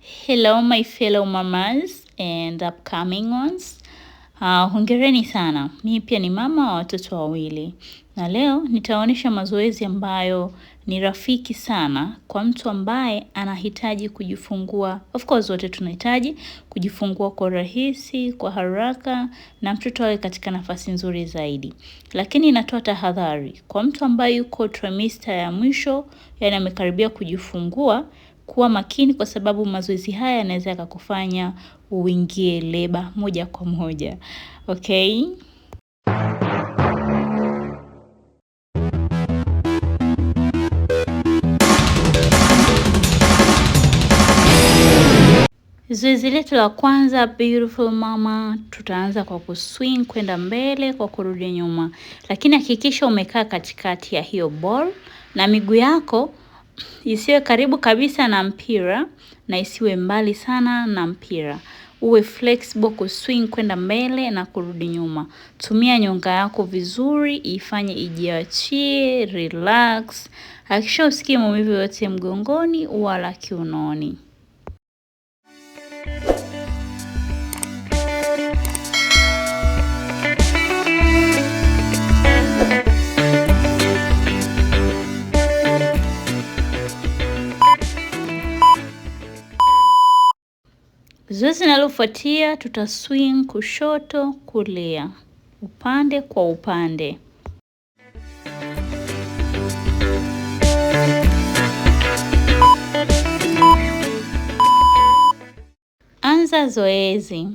Hello my fellow mamas and upcoming ones. Hongereni sana. Mimi pia ni mama wa watoto wawili. Na leo nitaonyesha mazoezi ambayo ni rafiki sana kwa mtu ambaye anahitaji kujifungua. Of course wote tunahitaji kujifungua kwa rahisi, kwa haraka na mtoto awe katika nafasi nzuri zaidi. Lakini natoa tahadhari kwa mtu ambaye yuko trimester ya mwisho, yani amekaribia kujifungua, kuwa makini kwa sababu mazoezi haya yanaweza yakakufanya uingie leba moja kwa moja. Okay? Zoezi letu la kwanza, beautiful mama, tutaanza kwa kuswing kwenda mbele kwa kurudi nyuma. Lakini hakikisha umekaa katikati ya hiyo ball na miguu yako isiwe karibu kabisa na mpira na isiwe mbali sana na mpira. Uwe flexible kuswing kwenda mbele na kurudi nyuma. Tumia nyonga yako vizuri, ifanye ijiachie, relax. Hakikisha usikie maumivu yote mgongoni wala kiunoni. Zoezi linalofuatia tutaswing kushoto kulia, upande kwa upande. Anza zoezi.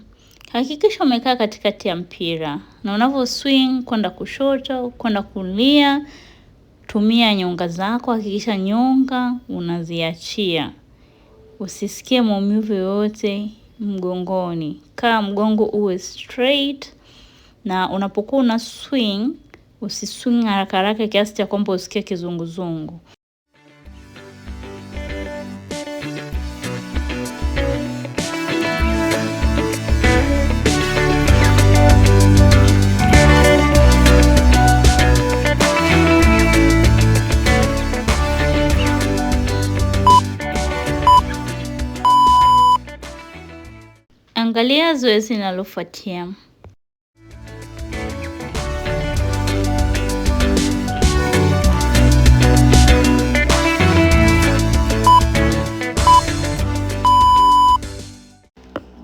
Hakikisha umekaa katikati ya mpira na unavyo swing kwenda kushoto, kwenda kulia, tumia nyonga zako, hakikisha nyonga unaziachia. Usisikie maumivu yote mgongoni. Kaa mgongo uwe straight na unapokuwa una swing, usiswing haraka haraka kiasi cha kwamba usikie kizunguzungu. Angalia zoezi linalofuatia.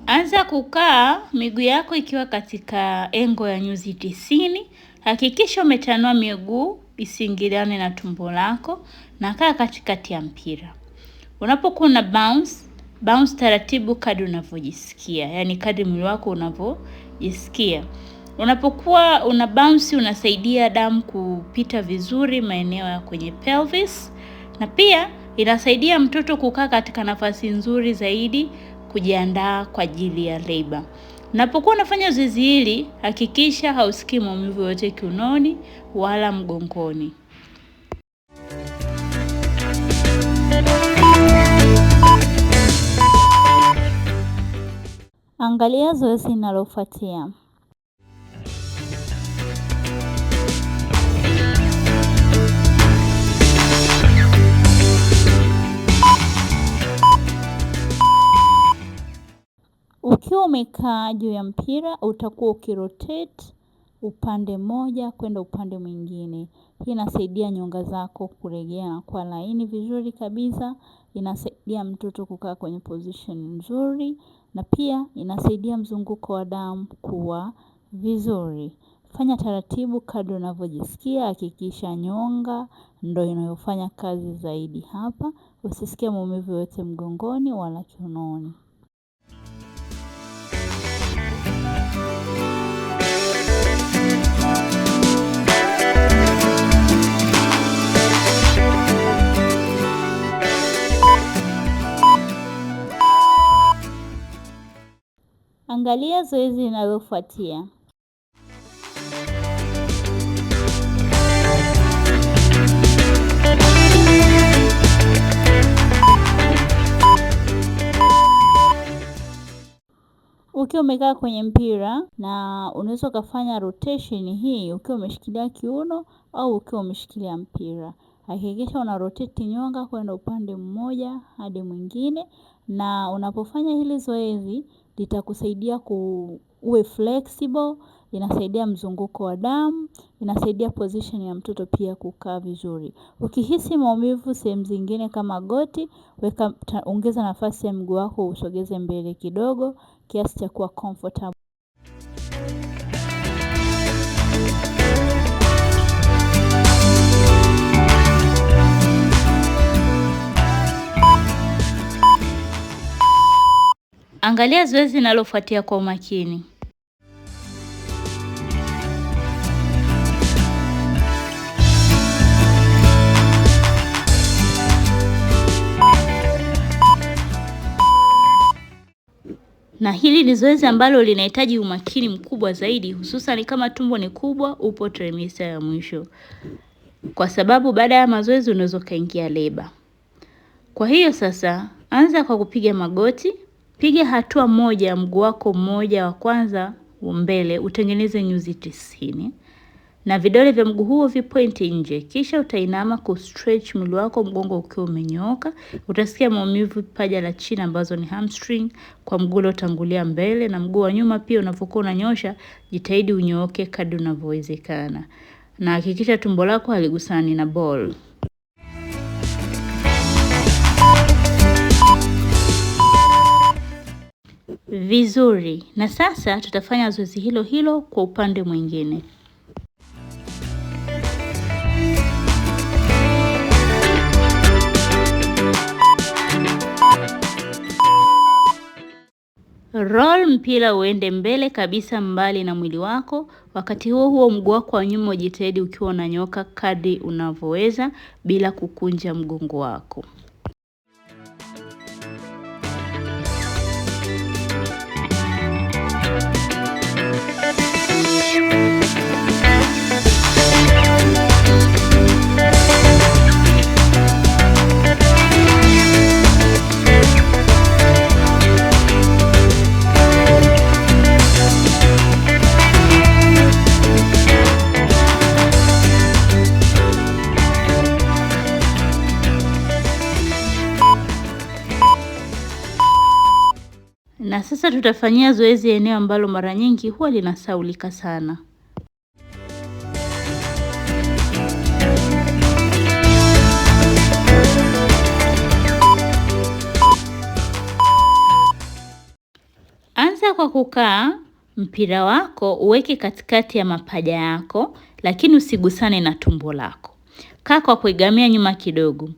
Anza kukaa miguu yako ikiwa katika engo ya nyuzi 90. Hakikisha umetanua miguu isiingiliane na tumbo lako na kaa katikati ya mpira. Unapokuwa una bounce taratibu kadri unavyojisikia, yani kadri mwili wako unavyojisikia. Unapokuwa una bounce unasaidia damu kupita vizuri maeneo ya kwenye pelvis na pia inasaidia mtoto kukaa katika nafasi nzuri zaidi kujiandaa kwa ajili ya labor. Unapokuwa unafanya zoezi hili hakikisha hausikii maumivu yote kiunoni wala mgongoni. Angalia zoezi linalofuatia. Ukiwa umekaa juu ya mpira utakuwa ukirotate upande mmoja kwenda upande mwingine. Hii inasaidia nyonga zako kuregea na kuwa laini vizuri kabisa. Inasaidia mtoto kukaa kwenye position nzuri na pia inasaidia mzunguko wa damu kuwa vizuri. Fanya taratibu kadri unavyojisikia, hakikisha nyonga ndio inayofanya kazi zaidi hapa. Usisikie maumivu yote mgongoni wala kiunoni. Angalia zoezi linalofuatia. Ukiwa umekaa kwenye mpira na unaweza ukafanya rotation hii ukiwa umeshikilia kiuno au ukiwa umeshikilia mpira. Hakikisha una rotate nyonga kwenda upande mmoja hadi mwingine. na unapofanya hili zoezi litakusaidia uwe flexible, inasaidia mzunguko wa damu, inasaidia position ya mtoto pia kukaa vizuri. Ukihisi maumivu sehemu zingine kama goti, ongeza nafasi ya mguu wako usogeze mbele kidogo kiasi cha kuwa comfortable. Angalia zoezi linalofuatia kwa umakini. Na hili ni zoezi ambalo linahitaji umakini mkubwa zaidi, hususan kama tumbo ni kubwa, upo trimester ya mwisho. Kwa sababu baada ya mazoezi unaweza kaingia leba. Kwa hiyo sasa, anza kwa kupiga magoti, piga hatua moja ya mguu wako mmoja wa kwanza mbele, utengeneze nyuzi 90. Na vidole vya mguu huo vipointi nje. Kisha utainama kustretch mwili wako, mgongo ukiwa umenyooka. Utasikia maumivu paja la chini ambazo ni hamstring kwa mguu uliotangulia mbele, na mguu wa nyuma pia unapokuwa unanyosha, jitahidi unyooke kadri unavyowezekana. Na hakikisha tumbo lako haligusani na ball. Vizuri. Na sasa tutafanya zoezi hilo hilo kwa upande mwingine. Roll mpira uende mbele kabisa mbali na mwili wako. Wakati huo huo mguu wako wa nyuma ujitahidi ukiwa unanyoka kadri unavyoweza bila kukunja mgongo wako. Na sasa tutafanyia zoezi eneo ambalo mara nyingi huwa linasaulika sana. Anza kwa kukaa, mpira wako uweke katikati ya mapaja yako, lakini usigusane na tumbo lako. Kaa kwa kuegamia nyuma kidogo,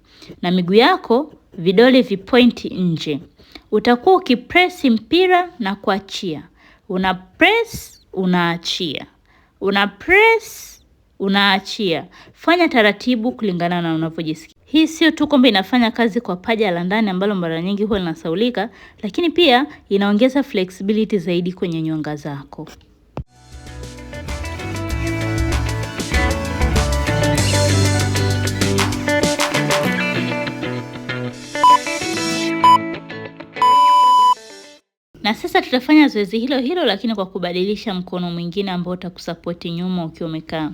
na miguu yako vidole vipointi nje. Utakuwa ukipress mpira na kuachia. Una press, unaachia. Una press, unaachia. Fanya taratibu kulingana na unavyojisikia. Hii sio tu kwamba inafanya kazi kwa paja la ndani ambalo mara nyingi huwa linasaulika, lakini pia inaongeza flexibility zaidi kwenye nyonga zako. Na sasa tutafanya zoezi hilo hilo lakini kwa kubadilisha mkono mwingine ambao utakusapoti nyuma ukiwa umekaa.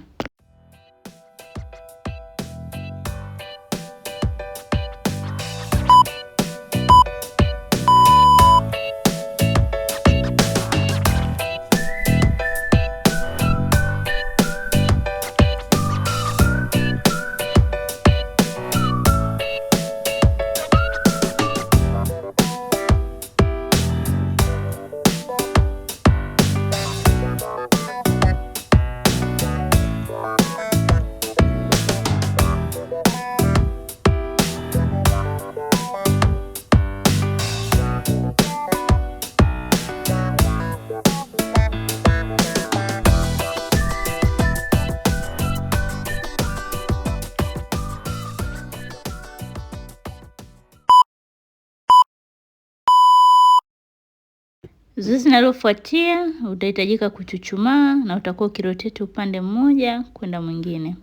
Zoezi linalofuatia utahitajika kuchuchumaa na utakuwa ukirotate upande mmoja kwenda mwingine.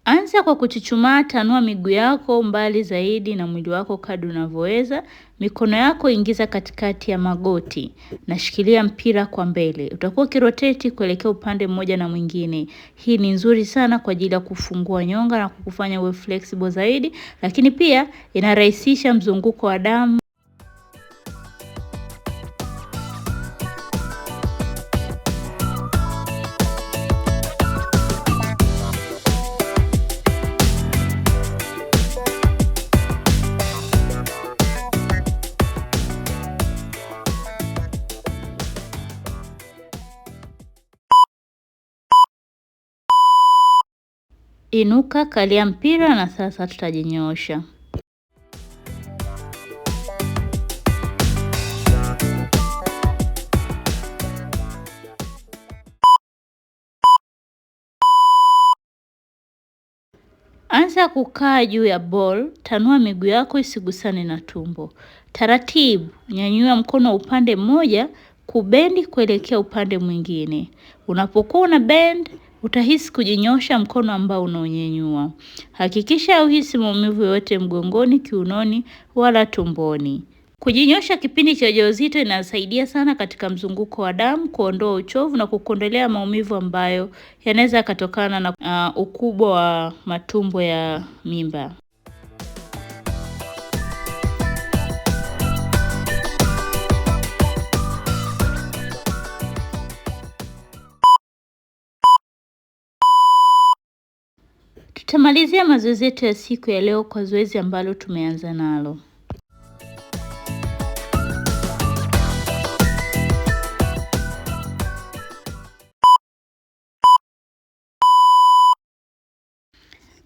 Anza kwa kuchuchumaa, tanua miguu yako mbali zaidi na mwili wako kadri unavyoweza. Mikono yako ingiza katikati ya magoti na shikilia mpira kwa mbele. Utakuwa ukirotate kuelekea upande mmoja na mwingine. Hii ni nzuri sana kwa ajili ya kufungua nyonga na kukufanya uwe flexible zaidi, lakini pia inarahisisha mzunguko wa damu. Inuka, kalia mpira na sasa tutajinyoosha. Anza kukaa juu ya ball, tanua miguu yako isigusane na tumbo. Taratibu, nyanyua mkono upande mmoja, kubendi kuelekea upande mwingine. Unapokuwa una bend, utahisi kujinyosha mkono ambao unaonyanyua. Hakikisha uhisi maumivu yote mgongoni, kiunoni wala tumboni. Kujinyosha kipindi cha ujauzito inasaidia sana katika mzunguko wa damu, kuondoa uchovu na kukuondolea maumivu ambayo yanaweza kutokana na ukubwa wa matumbo ya mimba. Tutamalizia mazoezi yetu ya siku ya leo kwa zoezi ambalo tumeanza nalo.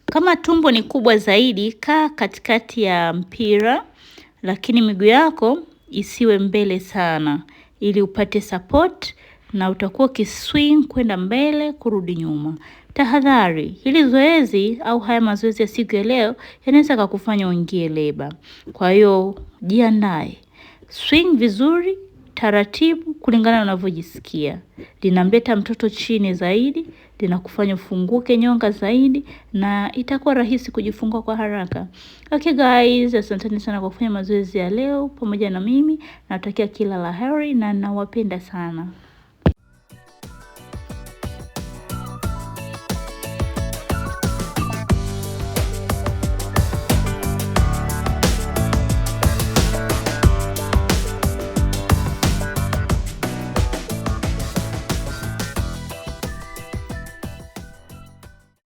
Kama tumbo ni kubwa zaidi, kaa katikati ya mpira, lakini miguu yako isiwe mbele sana ili upate support, na utakuwa ukiswing kwenda mbele kurudi nyuma. Tahadhari, hili zoezi au haya mazoezi ya siku ya leo yanaweza kukufanya uingie leba. Kwa hiyo jiandae. Swing vizuri, taratibu kulingana na unavyojisikia. Linamleta mtoto chini zaidi, linakufanya ufunguke nyonga zaidi na itakuwa rahisi kujifungua kwa haraka. Okay guys, asanteni sana kwa kufanya mazoezi ya leo pamoja na mimi. Natakia kila la heri na nawapenda sana.